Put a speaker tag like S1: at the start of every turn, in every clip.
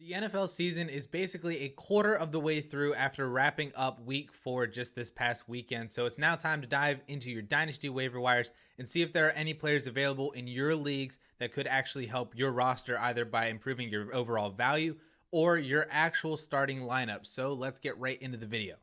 S1: The NFL season is basically a quarter of the way through after wrapping up week 4 just this past weekend. So it's now time to dive into your Dynasty waiver wires and see if there are any players available in your leagues that could actually help your roster either by improving your overall value or your actual starting lineup. So let's get right into the video.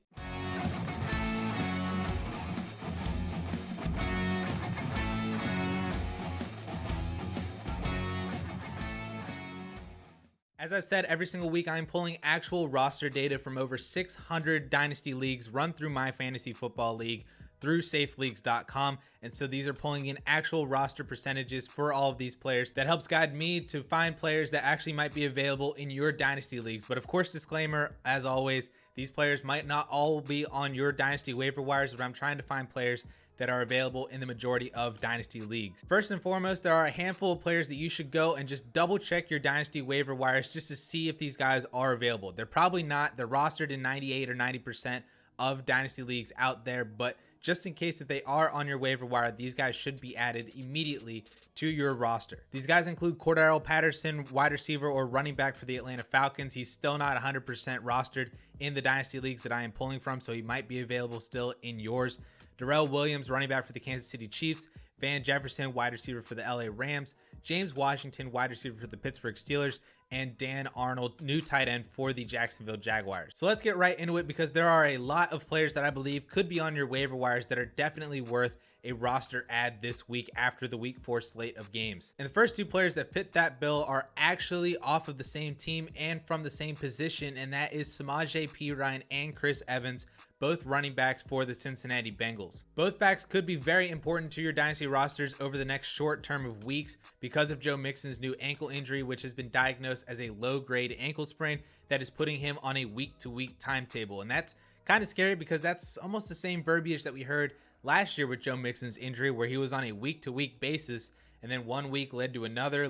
S1: As I've said, every single week I'm pulling actual roster data from over 600 Dynasty leagues run through my fantasy football league through safeleagues.com. And so these are pulling in actual roster percentages for all of these players. That helps guide me to find players that actually might be available in your Dynasty leagues. But of course, disclaimer, as always, these players might not all be on your Dynasty waiver wires, but I'm trying to find players that are available in the majority of Dynasty leagues. First and foremost, there are a handful of players that you should go and just double check your Dynasty waiver wires just to see if these guys are available. They're probably not. They're rostered in 98 or 90% of Dynasty leagues out there, but just in case if they are on your waiver wire, these guys should be added immediately to your roster. These guys include Cordarrelle Patterson, wide receiver or running back for the Atlanta Falcons. He's still not 100% rostered in the Dynasty leagues that I am pulling from, so he might be available still in yours. Darrell Williams, running back for the Kansas City Chiefs. Van Jefferson, wide receiver for the LA Rams. James Washington, wide receiver for the Pittsburgh Steelers. And Dan Arnold, new tight end for the Jacksonville Jaguars. So let's get right into it because there are a lot of players that I believe could be on your waiver wires that are definitely worth a roster add this week after the week 4 slate of games. And the first two players that fit that bill are actually off of the same team and from the same position, and that is Samaje Perine and Chris Evans, both running backs for the Cincinnati Bengals. Both backs could be very important to your Dynasty rosters over the next short term of weeks because of Joe Mixon's new ankle injury, which has been diagnosed as a low-grade ankle sprain that is putting him on a week-to-week timetable. And that's kind of scary because that's almost the same verbiage that we heard last year with Joe Mixon's injury, where he was on a week-to-week basis, and then 1 week led to another,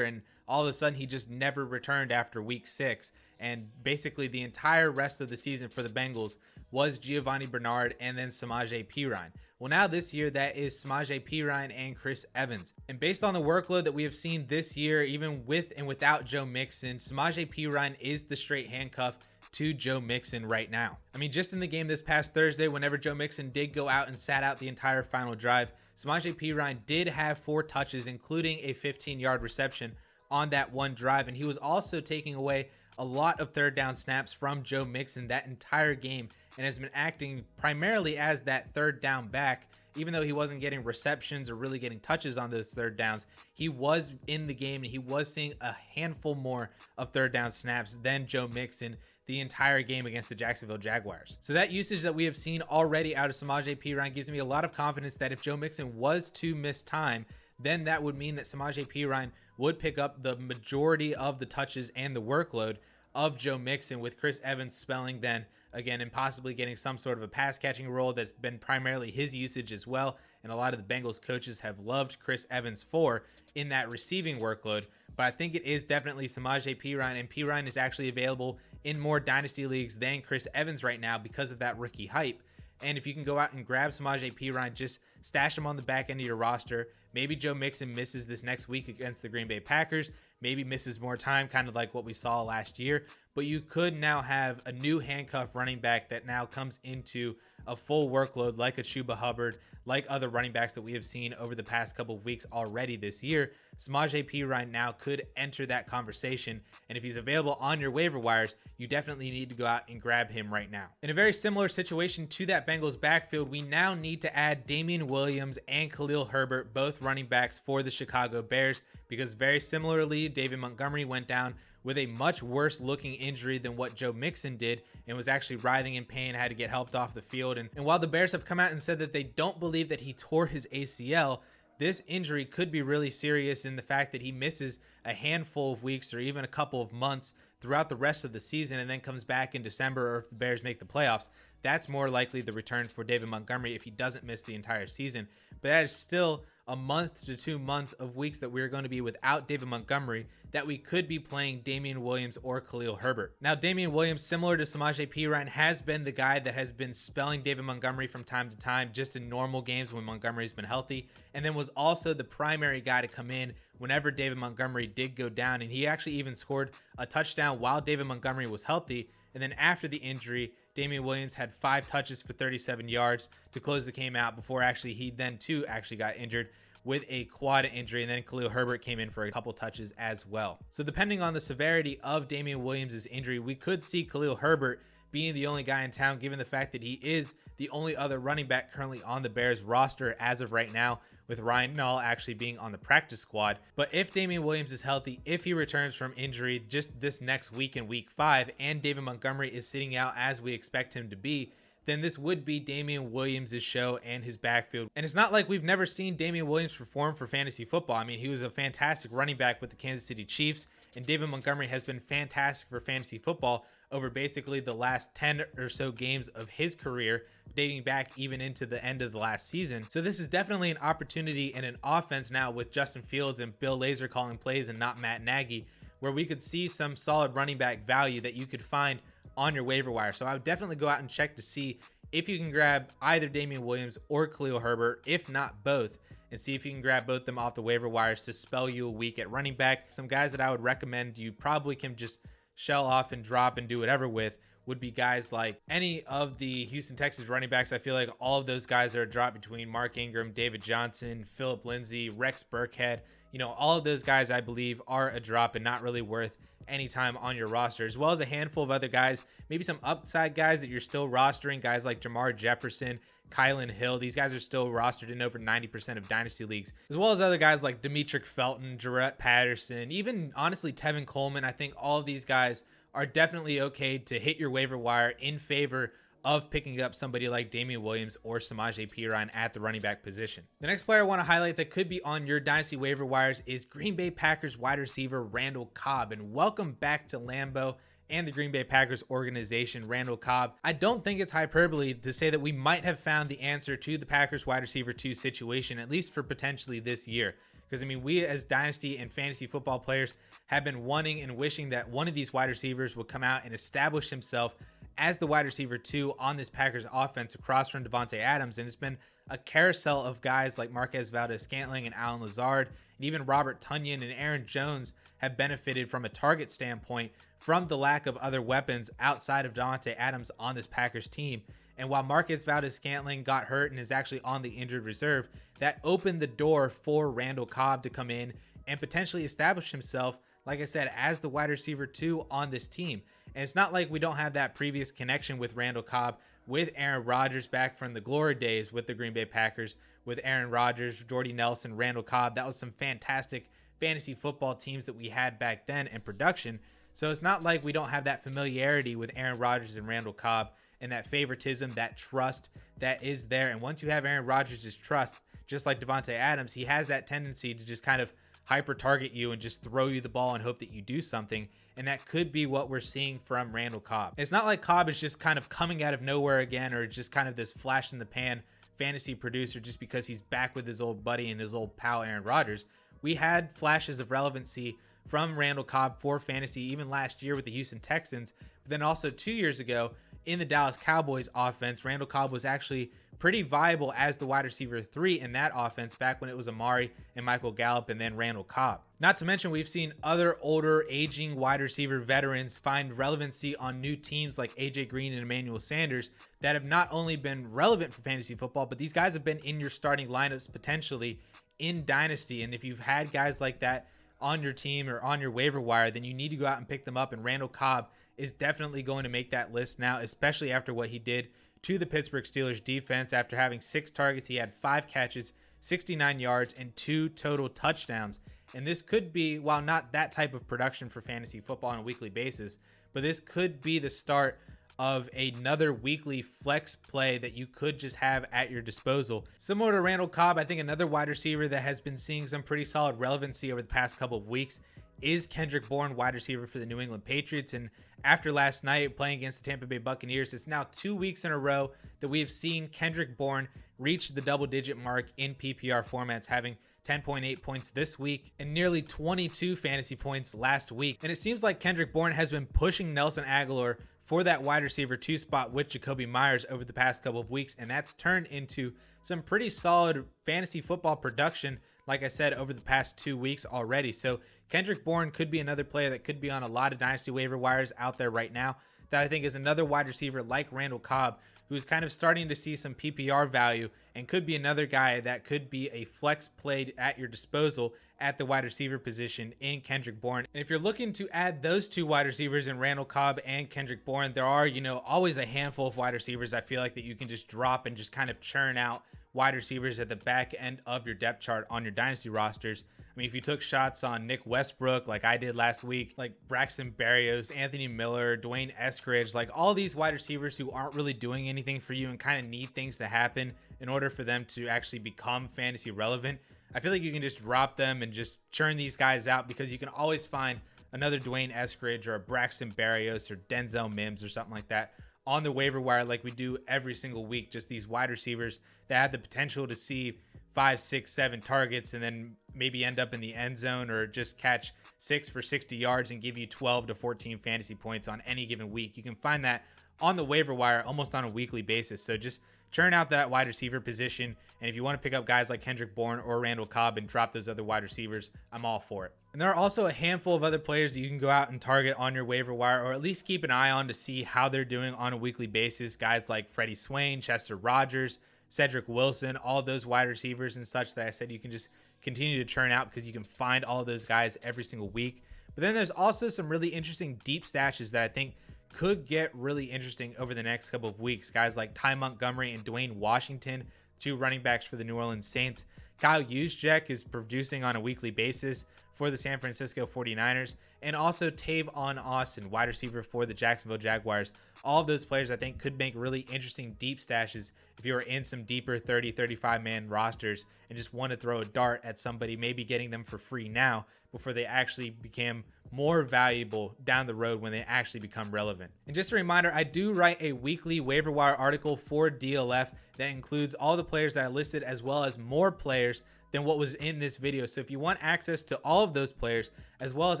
S1: and all of a sudden he just never returned after week 6. And basically the entire rest of the season for the Bengals was Giovanni Bernard and then Samaje Perine. Well, now this year that is Samaje Perine and Chris Evans. And based on the workload that we have seen this year, even with and without Joe Mixon, Samaje Perine is the straight handcuff to Joe Mixon right now. I mean, just in the game this past Thursday, whenever Joe Mixon did go out and sat out the entire final drive, Samaje Perine did have 4 touches, including a 15-yard reception on that one drive. And he was also taking away a lot of third down snaps from Joe Mixon that entire game and has been acting primarily as that third down back. Even though he wasn't getting receptions or really getting touches on those third downs, he was in the game and he was seeing a handful more of third down snaps than Joe Mixon the entire game against the Jacksonville Jaguars. So that usage that we have seen already out of Samaje Perine gives me a lot of confidence that if Joe Mixon was to miss time, then that would mean that Samaje Perine would pick up the majority of the touches and the workload of Joe Mixon, with Chris Evans spelling then again and possibly getting some sort of a pass catching role that's been primarily his usage as well. And a lot of the Bengals coaches have loved Chris Evans for in that receiving workload. But I think it is definitely Samaje Perine, and Perine is actually available in more Dynasty leagues than Chris Evans right now because of that rookie hype. And if you can go out and grab Samaje Perine, just stash him on the back end of your roster. Maybe Joe Mixon misses this next week against the Green Bay Packers, maybe misses more time, kind of like what we saw last year. But you could now have a new handcuff running back that now comes into a full workload like a Chuba Hubbard, like other running backs that we have seen over the past couple of weeks already this year. Samaje Perine now could enter that conversation, and if he's available on your waiver wires, you definitely need to go out and grab him right now. In a very similar situation to that Bengals backfield, we now need to add Damien Williams and Khalil Herbert, both running backs for the Chicago Bears, because very similarly, David Montgomery went down with a much worse looking injury than what Joe Mixon did and was actually writhing in pain, had to get helped off the field. And while the Bears have come out and said that they don't believe that he tore his ACL, this injury could be really serious in the fact that he misses a handful of weeks or even a couple of months throughout the rest of the season and then comes back in December, or if the Bears make the playoffs. That's more likely the return for David Montgomery if he doesn't miss the entire season. But that is still a month to 2 months of weeks that we're going to be without David Montgomery, that we could be playing Damien Williams or Khalil Herbert. Now, Damien Williams, similar to Samaje Perine, has been the guy that has been spelling David Montgomery from time to time, just in normal games when Montgomery's been healthy, and then was also the primary guy to come in whenever David Montgomery did go down, and he actually even scored a touchdown while David Montgomery was healthy. And then after the injury, Damien Williams had 5 touches for 37 yards to close the game out before he then too got injured with a quad injury, and then Khalil Herbert came in for a couple touches as well. So depending on the severity of Damien Williams' injury, we could see Khalil Herbert being the only guy in town, given the fact that he is the only other running back currently on the Bears roster as of right now, with Ryan Nall actually being on the practice squad. But if Damien Williams is healthy, if he returns from injury just this next week in week 5, and David Montgomery is sitting out as we expect him to be, then this would be Damien Williams' show and his backfield. And it's not like we've never seen Damien Williams perform for fantasy football. I mean, he was a fantastic running back with the Kansas City Chiefs, and David Montgomery has been fantastic for fantasy football over basically the last 10 or so games of his career, dating back even into the end of the last season. So this is definitely an opportunity and an offense now with Justin Fields and Bill Lazor calling plays and not Matt Nagy, where we could see some solid running back value that you could find on your waiver wire. So I would definitely go out and check to see if you can grab either Damien Williams or Khalil Herbert, if not both, and see if you can grab both them off the waiver wires to spell you a week at running back. Some guys that I would recommend you probably can just shell off and drop and do whatever with would be guys like any of the Houston Texans running backs. I feel like all of those guys are a drop between Mark Ingram, David Johnson, Phillip Lindsay, Rex Burkhead. You know, all of those guys I believe are a drop and not really worth any time on your roster, as well as a handful of other guys, maybe some upside guys that you're still rostering, guys like Jamar Jefferson, Kylan Hill. These guys are still rostered in over 90% of dynasty leagues, as well as other guys like Demetric Felton, Jarrett Patterson, even honestly Tevin Coleman. I think all of these guys are definitely okay to hit your waiver wire in favor of picking up somebody like Damien Williams or Samaje Perine at the running back position. The next player I want to highlight that could be on your dynasty waiver wires is Green Bay Packers wide receiver Randall Cobb. And welcome back to Lambeau and the Green Bay Packers organization, Randall Cobb. I don't think it's hyperbole to say that we might have found the answer to the Packers wide receiver 2 situation, at least for potentially this year. Because, I mean, we as dynasty and fantasy football players have been wanting and wishing that one of these wide receivers would come out and establish himself as the wide receiver 2 on this Packers offense across from Davante Adams. And it's been a carousel of guys like Marquez Valdes-Scantling and Allen Lazard, and even Robert Tonyan and Aaron Jones have benefited from a target standpoint from the lack of other weapons outside of Davante Adams on this Packers team. And while Marquez Valdes-Scantling got hurt and is actually on the injured reserve, that opened the door for Randall Cobb to come in and potentially establish himself, like I said, as the wide receiver 2 on this team. And it's not like we don't have that previous connection with Randall Cobb with Aaron Rodgers back from the glory days with the Green Bay Packers, with Aaron Rodgers, Jordy Nelson, Randall Cobb. That was some fantastic fantasy football teams that we had back then in production. So it's not like we don't have that familiarity with Aaron Rodgers and Randall Cobb and that favoritism, that trust that is there. And once you have Aaron Rodgers' trust, just like Davante Adams, he has that tendency to just kind of hyper target you and just throw you the ball and hope that you do something. And that could be what we're seeing from Randall Cobb. It's not like Cobb is just kind of coming out of nowhere again, or just kind of this flash in the pan fantasy producer just because he's back with his old buddy and his old pal Aaron Rodgers. We had flashes of relevancy from Randall Cobb for fantasy even last year with the Houston Texans, but then also 2 years ago in the Dallas Cowboys offense, Randall Cobb was actually pretty viable as the wide receiver 3 in that offense back when it was Amari and Michael Gallup and then Randall Cobb. Not to mention, we've seen other older, aging wide receiver veterans find relevancy on new teams like AJ Green and Emmanuel Sanders that have not only been relevant for fantasy football, but these guys have been in your starting lineups potentially in Dynasty. And if you've had guys like that on your team or on your waiver wire, then you need to go out and pick them up. And Randall Cobb is definitely going to make that list now, especially after what he did to the Pittsburgh Steelers defense. After having 6 targets, he had 5 catches, 69 yards, and 2 total touchdowns. And this could be, while not that type of production for fantasy football on a weekly basis, but this could be the start of another weekly flex play that you could just have at your disposal. Similar to Randall Cobb, I think another wide receiver that has been seeing some pretty solid relevancy over the past couple of weeks is Kendrick Bourne, wide receiver for the New England Patriots. And after last night playing against the Tampa Bay Buccaneers, it's now 2 weeks in a row that we have seen Kendrick Bourne reach the double-digit mark in PPR formats, having 10.8 points this week and nearly 22 fantasy points last week. And it seems like Kendrick Bourne has been pushing Nelson Aguilar for that wide receiver 2 spot with Jacoby Myers over the past couple of weeks, and that's turned into some pretty solid fantasy football production like I said, over the past 2 weeks already. So Kendrick Bourne could be another player that could be on a lot of dynasty waiver wires out there right now, that I think is another wide receiver like Randall Cobb, who's kind of starting to see some PPR value and could be another guy that could be a flex played at your disposal at the wide receiver position in Kendrick Bourne. And if you're looking to add those two wide receivers in Randall Cobb and Kendrick Bourne, there are, always a handful of wide receivers I feel like that you can just drop and just kind of churn out wide receivers at the back end of your depth chart on your dynasty rosters. I mean, if you took shots on Nick Westbrook, like I did last week, like Braxton Berrios, Anthony Miller, Dwayne Eskridge, like all these wide receivers who aren't really doing anything for you and kind of need things to happen in order for them to actually become fantasy relevant, I feel like you can just drop them and just churn these guys out, because you can always find another Dwayne Eskridge or a Braxton Berrios or Denzel Mims or something like that on the waiver wire, like we do every single week. Just these wide receivers that have the potential to see 5, 6, 7 targets and then maybe end up in the end zone, or just catch 6 for 60 yards and give you 12 to 14 fantasy points on any given week. You can find that on the waiver wire almost on a weekly basis. So just churn out that wide receiver position. And if you want to pick up guys like Kendrick Bourne or Randall Cobb and drop those other wide receivers, I'm all for it. And there are also a handful of other players that you can go out and target on your waiver wire, or at least keep an eye on to see how they're doing on a weekly basis. Guys like Freddie Swain, Chester Rogers, Cedric Wilson, all of those wide receivers and such that I said you can just continue to churn out, because you can find all of those guys every single week. But then there's also some really interesting deep stashes that I think could get really interesting over the next couple of weeks. Guys like Ty Montgomery and Dwayne Washington, 2 running backs for the New Orleans Saints. Kyle Juszczyk is producing on a weekly basis for the San Francisco 49ers. And also Tavon Austin, wide receiver for the Jacksonville Jaguars. All of those players I think could make really interesting deep stashes if you are in some deeper 30, 35-man rosters and just want to throw a dart at somebody, maybe getting them for free now before they actually become more valuable down the road when they actually become relevant. And just a reminder, I do write a weekly waiver wire article for DLF that includes all the players that I listed, as well as more players than what was in this video. So if you want access to all of those players, as well as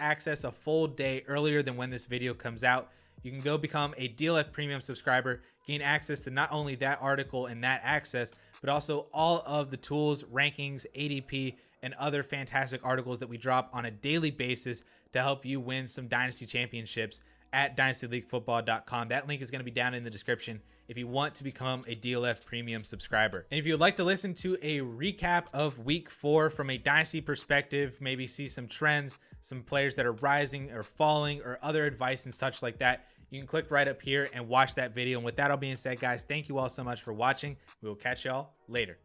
S1: access a full day earlier than when this video comes out, you can go become a DLF Premium subscriber, gain access to not only that article and that access, but also all of the tools, rankings, ADP, and other fantastic articles that we drop on a daily basis to help you win some Dynasty championships at dynastyleaguefootball.com. That link is going to be down in the description if you want to become a DLF Premium subscriber. And if you would like to listen to a recap of week 4 from a Dynasty perspective, maybe see some trends, some players that are rising or falling, or other advice and such like that, you can click right up here and watch that video. And with that all being said, guys, thank you all so much for watching. We will catch y'all later.